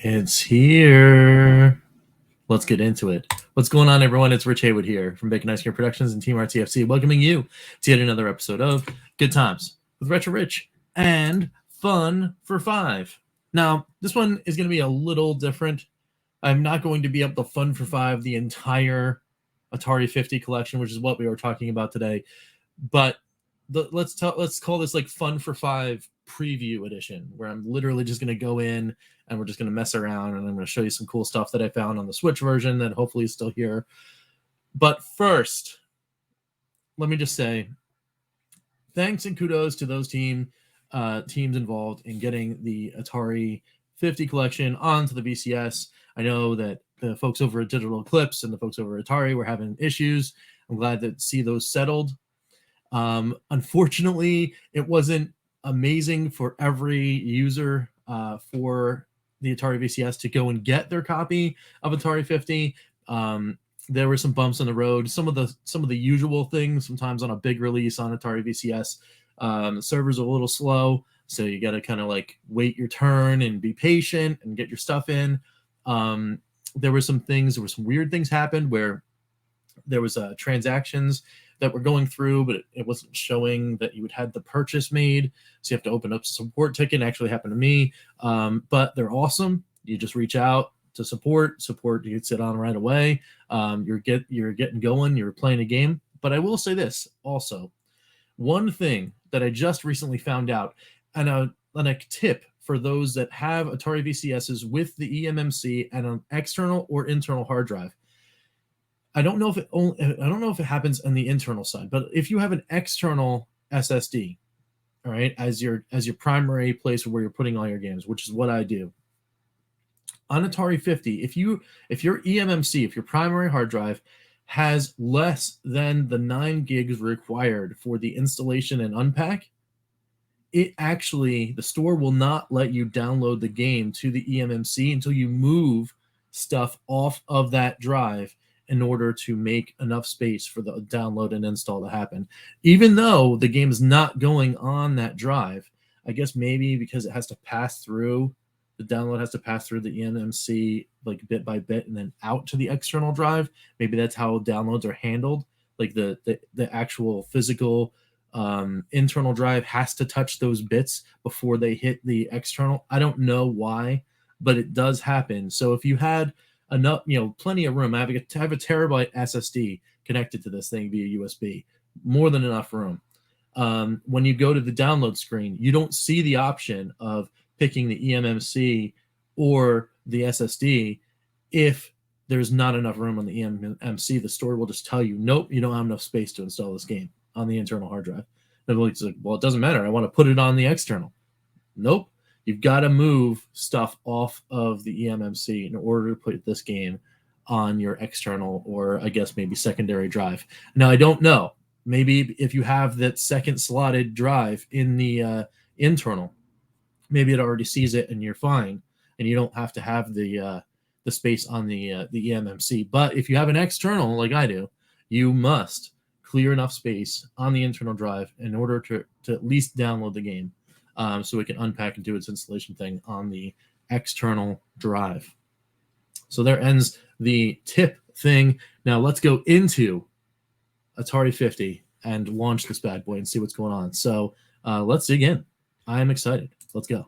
It's here. Let's get into it. What's going on, everyone? It's Rich Haywood here from Bacon Ice Cream Productions and Team RTFC, welcoming you to yet another episode of Good Times with Retro Rich and Fun for Five. Now, this one is going to be a little different. I'm not going to be up to Fun for Five the entire Atari 50 collection, which is what we were talking about today. But let's call this like Fun for Five preview edition, where I'm literally just going to go in and we're just going to mess around, and I'm going to show you some cool stuff that I found on the Switch version that hopefully is still here. But first, let me just say thanks and kudos to those teams involved in getting the Atari 50 collection onto the VCS. I know that the folks over at Digital Eclipse and the folks over at Atari were having issues. I'm glad to see those settled. Unfortunately, it wasn't amazing for every user for the Atari VCS to go and get their copy of Atari 50. There were some bumps on the road. Some of the usual things. Sometimes on a big release on Atari VCS, the server's a little slow, so you got to kind of like wait your turn and be patient and get your stuff in. There were some weird things happened where there was transactions that were going through, but it wasn't showing that you had had the purchase made. So you have to open up a support ticket. It actually happened to me. But they're awesome. You just reach out to support. You can sit on right away. You're getting going. You're playing a game. But I will say this also. One thing that I just recently found out, and a tip for those that have Atari VCSs with the eMMC and an external or internal hard drive. I don't know if it happens on the internal side, but if you have an external SSD, all right, as your primary place where you're putting all your games, which is what I do. On Atari 50, if your eMMC, if your primary hard drive has less than the 9 gigs required for the installation and unpack, the store will not let you download the game to the eMMC until you move stuff off of that drive in order to make enough space for the download and install to happen. Even though the game is not going on that drive, I guess maybe because it has to pass through, the download has to pass through the eMMC like bit by bit and then out to the external drive. Maybe that's how downloads are handled. Like the actual physical internal drive has to touch those bits before they hit the external. I don't know why, but it does happen. So if you had enough, plenty of room. I have a terabyte SSD connected to this thing via USB, more than enough room. When you go to the download screen, you don't see the option of picking the eMMC or the SSD. If there's not enough room on the eMMC, the store will just tell you, nope, you don't have enough space to install this game on the internal hard drive. And it's like, well, it doesn't matter. I want to put it on the external. Nope. You've got to move stuff off of the eMMC in order to put this game on your external or I guess maybe secondary drive. Now, I don't know. Maybe if you have that second slotted drive in the internal, maybe it already sees it and you're fine, and you don't have to have the space on the eMMC. But if you have an external like I do, you must clear enough space on the internal drive in order to at least download the game. So it can unpack and do its installation thing on the external drive. So there ends the tip thing. Now let's go into Atari 50 and launch this bad boy and see what's going on. So let's dig in. I am excited. Let's go.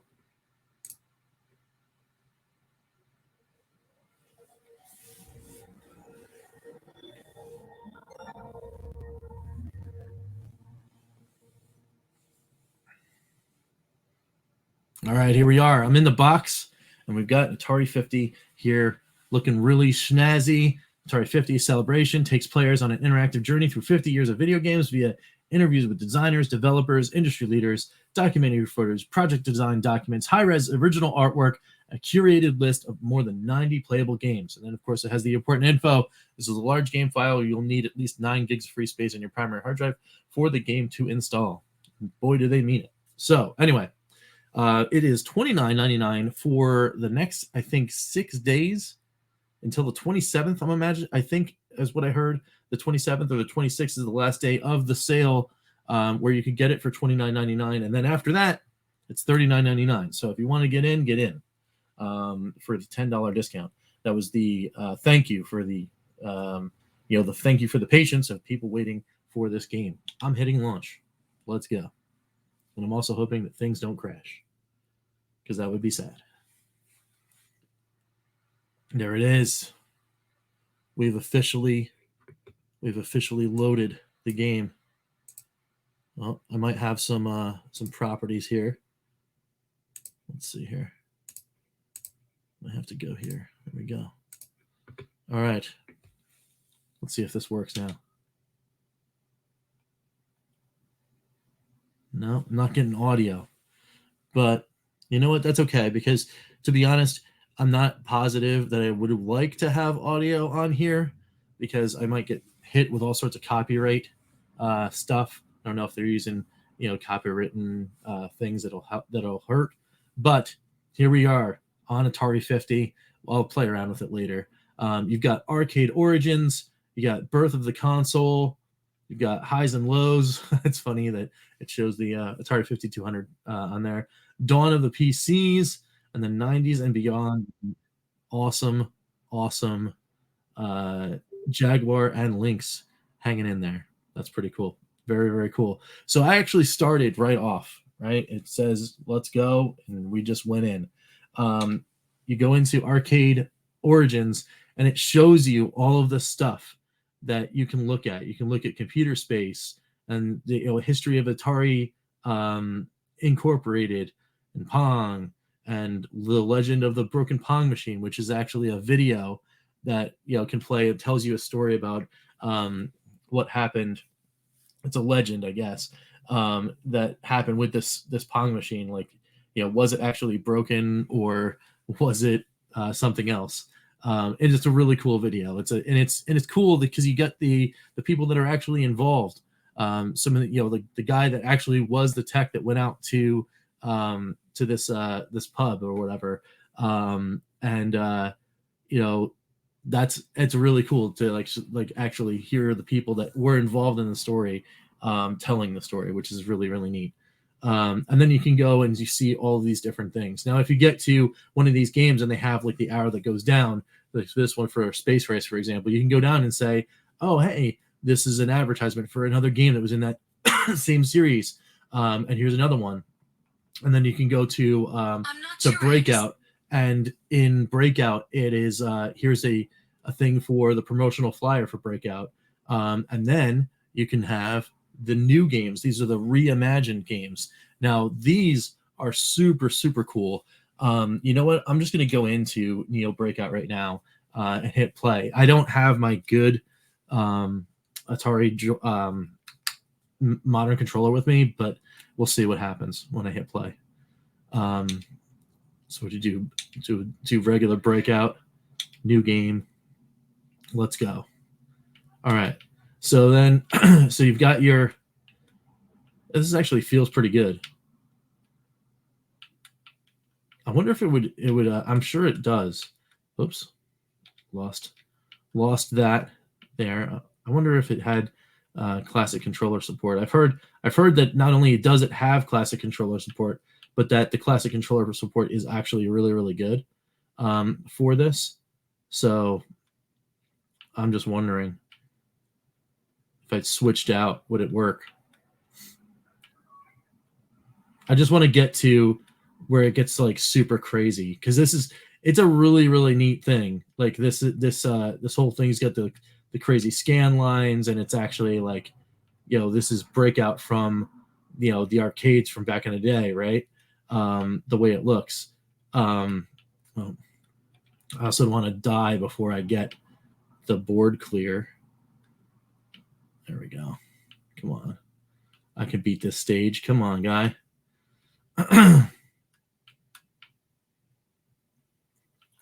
All right, here we are. I'm in the box, and we've got Atari 50 here looking really snazzy. Atari 50 celebration takes players on an interactive journey through 50 years of video games via interviews with designers, developers, industry leaders, documentary footage, project design documents, high-res original artwork, a curated list of more than 90 playable games. And then, of course, it has the important info. This is a large game file. You'll need at least 9 gigs of free space on your primary hard drive for the game to install. Boy, do they mean it. So, anyway. It is $29.99 for the next, I think, 6 days until the 27th. I think is what I heard. The 27th or the 26th is the last day of the sale, where you could get it for $29.99, and then after that, it's $39.99. So if you want to get in, get in. for the $10 discount. That was the thank you for the the thank you for the patience of people waiting for this game. I'm hitting launch. Let's go. And I'm also hoping that things don't crash, because that would be sad. There it is. We've officially loaded the game. Well, I might have some properties here. Let's see here. I have to go here. There we go. All right. Let's see if this works now. No, I'm not getting audio. But you know what? That's okay, because to be honest, I'm not positive that I would like to have audio on here, because I might get hit with all sorts of copyright stuff. I don't know if they're using copywritten things that'll hurt. But here we are on Atari 50. I'll play around with it later. You've got Arcade Origins. You got Birth of the Console. You've got Highs and Lows. It's funny that it shows the Atari 5200 on there. Dawn of the PCs and the 90s and beyond. Awesome Jaguar and Lynx hanging in there. That's pretty cool. Very, very cool. So I actually started right off, right? It says, let's go. And we just went in. You go into Arcade Origins, and it shows you all of the stuff that you can look at. You can look at computer space and the history of Atari Incorporated and Pong, and the legend of the broken Pong machine, which is actually a video that can play. It tells you a story about what happened. It's a legend, I guess, that happened with this Pong machine. Like, was it actually broken, or was it something else? It's just a really cool video. It's cool because you get the people that are actually involved. Some of the guy that actually was the tech that went out to this pub or whatever, it's really cool to like actually hear the people that were involved in the story telling the story, which is really, really neat. And then you can go and you see all these different things. Now, if you get to one of these games and they have like the arrow that goes down, like this one for Space Race, for example, you can go down and say, oh, hey, this is an advertisement for another game that was in that same series. And here's another one. And then you can go to Breakout. And in Breakout, it is here's a thing for the promotional flyer for Breakout. And then you can have the new games. These are the reimagined games. Now, these are super, super cool. You know what? I'm just going to go into Neo Breakout right now and hit play. I don't have my good Atari modern controller with me, but we'll see what happens when I hit play. So what you do regular Breakout, new game. Let's go. All right. So then, so you've got your. This actually feels pretty good. I wonder if it would. I'm sure it does. Oops, lost that there. I wonder if it had classic controller support. I've heard that not only does it have classic controller support, but that the classic controller support is actually really, really good for this. So I'm just wondering if I switched out, would it work? I just want to get to where it gets like super crazy, because it's a really, really neat thing. Like this whole thing's got the crazy scan lines, and it's actually like, this is Breakout from the arcades from back in the day, right? The way it looks. Well, I also don't want to die before I get the board clear. There we go. Come on. I can beat this stage. Come on, guy. All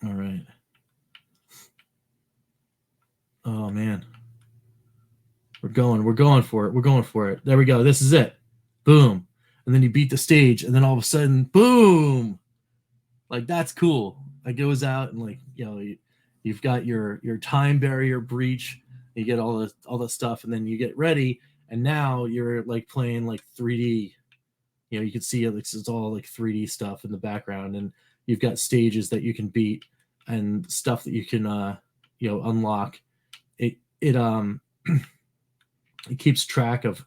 right. Oh, man. We're going for it. We're going for it. There we go. This is it. Boom. And then you beat the stage, and then all of a sudden, boom. Like, that's cool. It goes out, and like, you've got your time barrier breach. You get all the stuff, and then you get ready, and now you're like playing like 3D. You can see it's all like 3D stuff in the background, and you've got stages that you can beat and stuff that you can unlock. It it keeps track of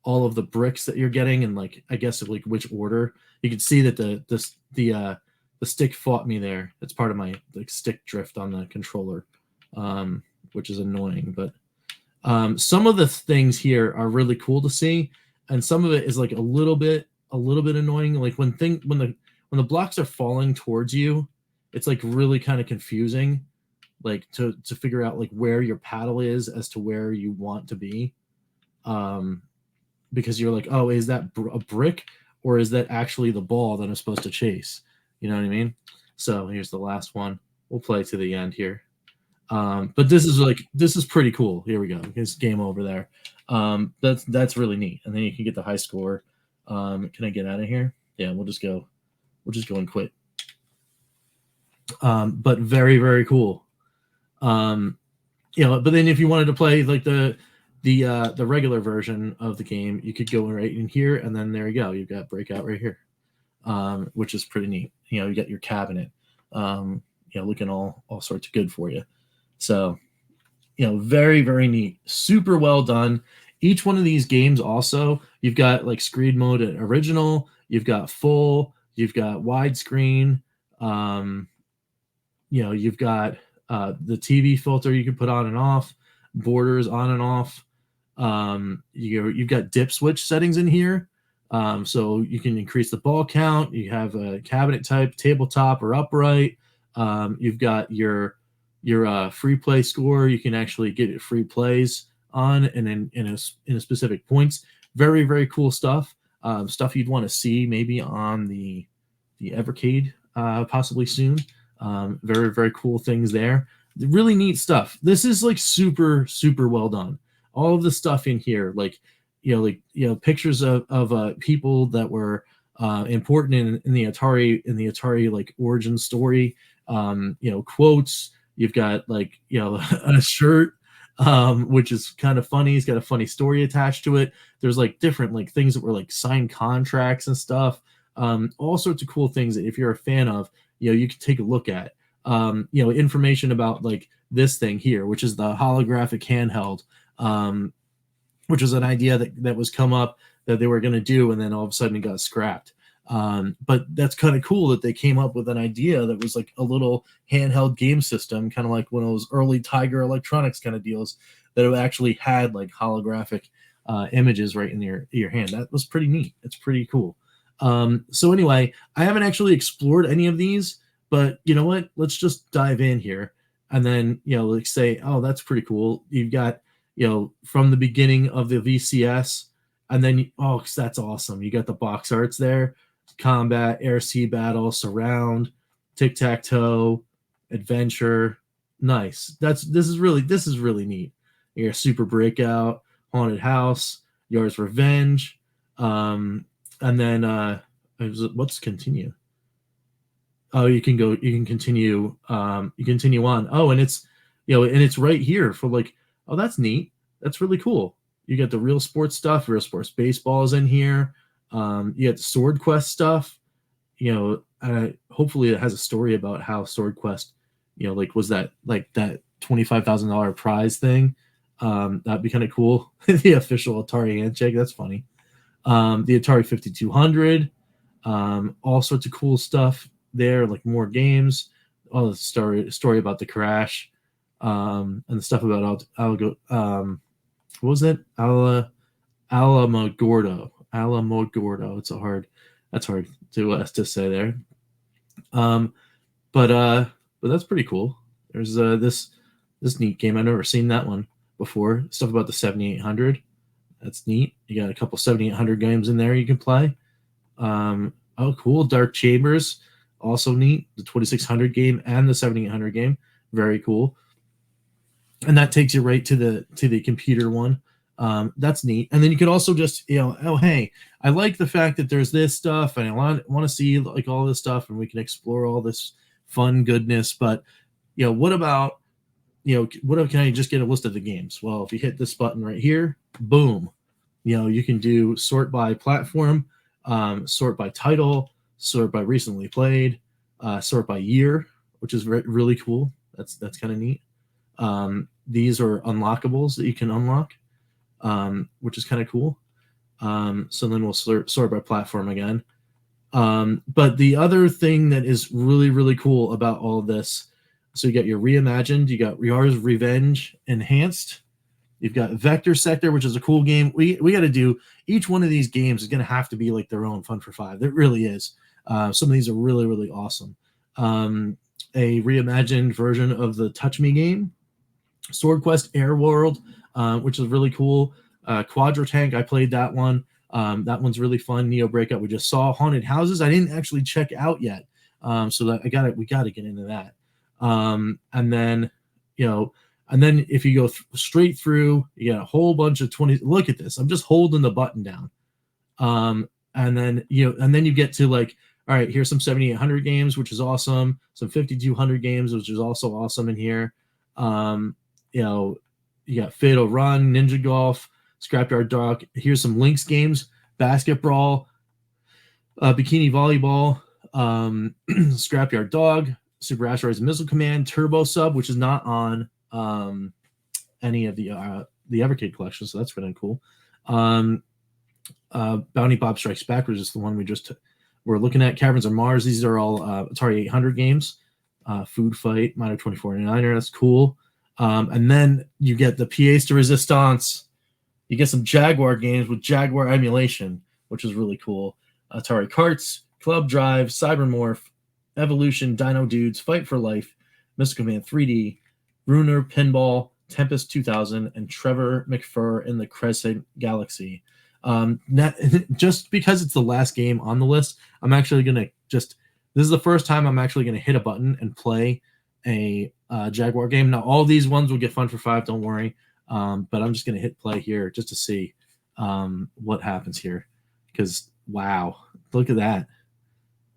all of the bricks that you're getting and like I guess like which order. You can see that the stick fought me there. It's part of my like stick drift on the controller, which is annoying. But some of the things here are really cool to see, and some of it is like a little bit annoying. Like when the blocks are falling towards you, it's like really kind of confusing, like to figure out like where your paddle is as to where you want to be. Because you're like, oh, is that a brick or is that actually the ball that I'm supposed to chase? You know what I mean? So here's the last one. We'll play to the end here. But this is pretty cool. Here we go. Here's game over there. That's really neat. And then you can get the high score. Can I get out of here? Yeah, we'll just go and quit. But very, very cool. But then if you wanted to play like the regular version of the game, you could go right in here, and then there you go. You've got Breakout right here, which is pretty neat. You got your cabinet, looking all sorts of good for you. So, very, very neat. Super well done. Each one of these games also, you've got like screen mode at original, you've got full, you've got widescreen, you've got the TV filter you can put on and off, borders on and off. You've got dip switch settings in here, so you can increase the ball count. You have a cabinet type, tabletop or upright. You've got your free play score. You can actually get free plays on and in a specific points. Very, very cool stuff. Stuff you'd want to see maybe on the Evercade possibly soon. Very, very cool things there. Really neat stuff. This is like super, super well done. All of the stuff in here, pictures of people that were important in the Atari like origin story. Quotes. You've got a shirt, which is kind of funny. He's got a funny story attached to it. There's like different like things that were like signed contracts and stuff. All sorts of cool things that if you're a fan of, you can take a look at. Information about like this thing here, which is the holographic handheld, which was an idea that was come up that they were going to do, and then all of a sudden it got scrapped. But that's kind of cool that they came up with an idea that was like a little handheld game system, kind of like one of those early Tiger Electronics kind of deals that actually had like holographic images right in your hand. That was pretty neat. It's pretty cool. So anyway, I haven't actually explored any of these, but you know what? Let's just dive in here. And then, like say, oh, that's pretty cool. You've got, from the beginning of the VCS, and then, that's awesome. You got the box arts there, combat, air, sea battle, surround, tic-tac-toe, adventure. Nice. This is really neat. Your super breakout, haunted house, yours revenge. And then, let's continue. Oh, you can continue. You continue on. Oh, and it's, and it's right here for like, oh, that's neat. That's really cool. You got the Real Sports stuff. Real Sports Baseball is in here. You got the Sword Quest stuff. Hopefully it has a story about how Sword Quest, was that like that $25,000 prize thing. That'd be kind of cool. The official Atari handshake. That's funny. The Atari 5200. All sorts of cool stuff there, like more games. All the story about the crash, and the stuff about what was it? Alamogordo. That's hard to say there. But that's pretty cool. There's this neat game. I've never seen that one before. Stuff about the 7800. That's neat. You got a couple 7800 games in there you can play. Oh, cool. Dark Chambers, also neat. The 2600 game and the 7800 game, very cool. And that takes you right to the computer one. That's neat. And then you could also just, oh, hey, I like the fact that there's this stuff, and I want to see like all this stuff, and we can explore all this fun goodness. But, what about, can I just get a list of the games? Well, if you hit this button right here, boom, you can do sort by platform, sort by title, sort by recently played, sort by year, which is really cool. That's kind of neat. These are unlockables that you can unlock, which is kind of cool. So then we'll sort by platform again. But the other thing that is really, really cool about all of this, so you got your Reimagined, you got Riar's Revenge Enhanced, you've got Vector Sector, which is a cool game. We got to do, each one of these games is going to have to be like their own Fun for Five. It really is. Some of these are really, really awesome. A reimagined version of the Touch Me game, Sword Quest Air World, which is really cool. Quadra Tank, I played that one. That one's really fun. Neo Breakout, we just saw. Haunted Houses, I didn't actually check out yet. So that we got to get into that. And then, and then if you go straight through, you got a whole bunch of 20. Look at this. I'm just holding the button down. And then, and then you get to like, all right, here's some 7800 games, which is awesome. Some 5200 games, which is also awesome in here. You got Fatal Run, Ninja Golf, Scrapyard Dog. Here's some Lynx games, Basketball, Bikini Volleyball, Scrapyard Dog, Super Asteroids Missile Command, Turbo Sub, which is not on any of the Evercade collection, so that's really cool. Bounty Bob Strikes Back, which is the one we're looking at. Caverns of Mars, these are all Atari 800 games. Food Fight, Minor 2049er, that's cool. And then you get the Pièce de Resistance. You get some Jaguar games with Jaguar emulation, which is really cool. Atari Karts, Club Drive, Cybermorph, Evolution, Dino Dudes, Fight for Life, Mystical Man 3D, Bruner Pinball, Tempest 2000, and Trevor McFur in the Crescent Galaxy. Just because it's the last game on the list, I'm actually going to this is the first time I'm actually going to hit a button and play a Jaguar game. Now, all these ones will get Fun for Five, don't worry. But I'm just going to hit play here just to see what happens here. Because, wow, look at that.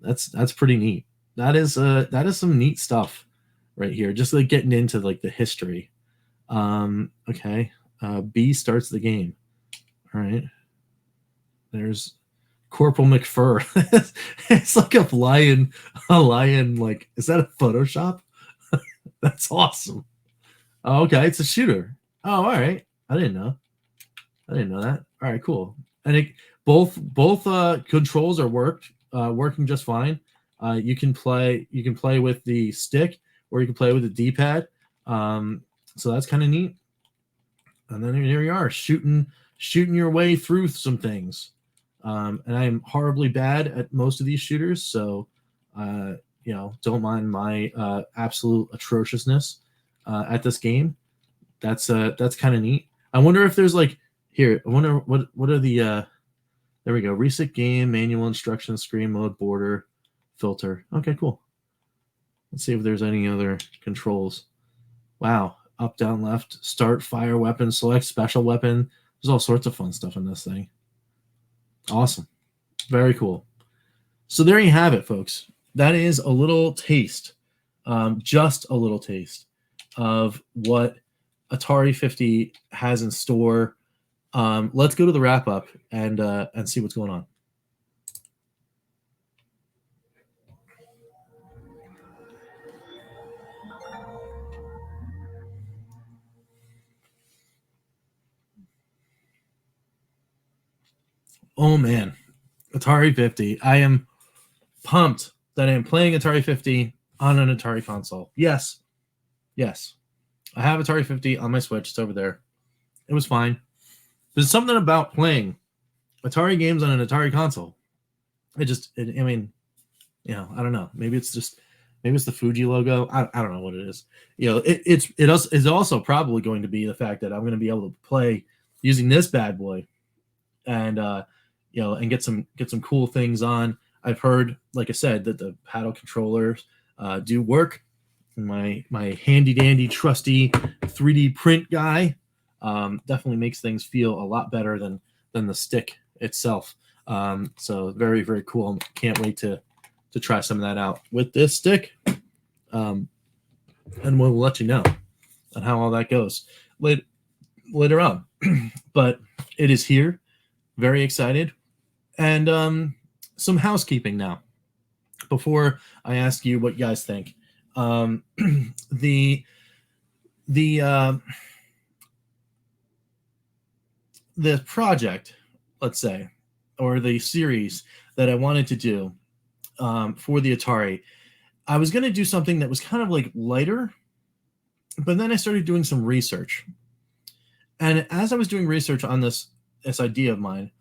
That's pretty neat. That is some neat stuff right here. Just like getting into like the history. Okay. B starts the game. All right. There's Corporal McFur. It's like a lion, like, is that a Photoshop? That's awesome. Oh, okay, it's a shooter. Oh, all right. I didn't know that. All right, cool. And both controls are working just fine. You can play with the stick or you can play with the D-pad. So that's kind of neat. And then here you are, shooting your way through some things. And I am horribly bad at most of these shooters, so don't mind my absolute atrociousness at this game. That's kind of neat. I wonder if there's like here. I wonder what are the there we go. Reset game, manual instructions, screen mode, border, filter. Okay, cool. Let's see if there's any other controls. Wow, up, down, left, start, fire weapon, select special weapon. There's all sorts of fun stuff in this thing. Awesome. Very cool. So there you have it, folks. That is a little taste, just a little taste of what Atari 50 has in store. Let's go to the wrap up and see what's going on. Oh man, Atari 50. I am pumped that I am playing Atari 50 on an Atari console. Yes. I have Atari 50 on my Switch. It's over there. It was fine. There's something about playing Atari games on an Atari console. I mean, I don't know. Maybe it's the Fuji logo. I don't know what it is. It's also probably going to be the fact that I'm going to be able to play using this bad boy, and and get some cool things on. I've heard, like I said, that the paddle controllers do work. My handy dandy trusty 3D print guy definitely makes things feel a lot better than the stick itself. So very, very cool. Can't wait to try some of that out with this stick. And we'll let you know on how all that goes later on. But it is here. Very excited. And some housekeeping now. before I ask you what you guys think. The project, let's say, or the series that I wanted to do for the Atari, I was going to do something that was kind of like lighter, but then I started doing some research. And as I was doing research on this idea of mine,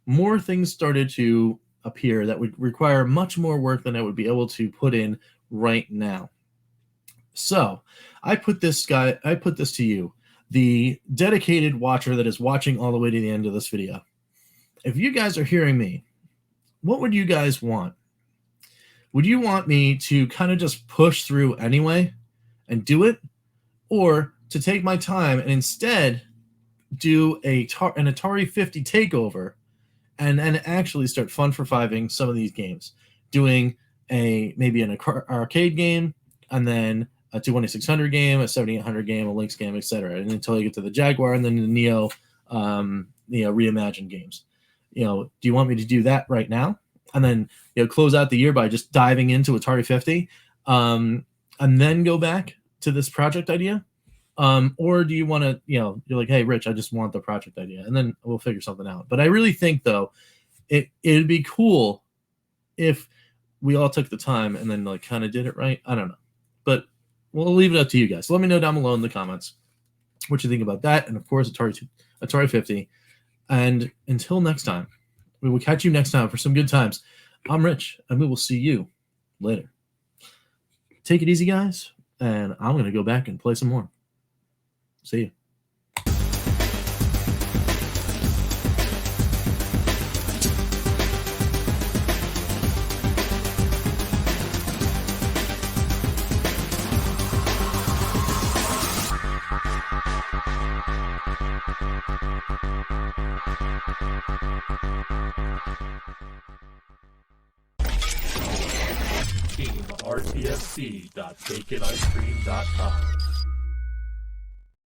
more things started to appear that would require much more work than I would be able to put in right now. So I put this to you, the dedicated watcher that is watching all the way to the end of this video. If you guys are hearing me, what would you guys want? Would you want me to kind of just push through anyway and do it? Or to take my time and instead do an Atari 50 takeover and then actually start fun for fiving some of these games, doing maybe an arcade game, and then a 2600 game, a 7800 game, a Lynx game, etc., and until you get to the Jaguar and then the Neo, reimagined games. Do you want me to do that right now, and then close out the year by just diving into Atari 50, and then go back to this project idea? Or do you want to, you're like, hey, Rich, I just want the project idea, and then we'll figure something out. But I really think, though, it'd be cool if we all took the time and then like kind of did it right. I don't know, but we'll leave it up to you guys. Let me know down below in the comments what you think about that, and of course, Atari 50. And until next time, we will catch you next time for some good times. I'm Rich, and we will see you later. Take it easy, guys, and I'm going to go back and play some more. See you. RTSC.baconicecream.com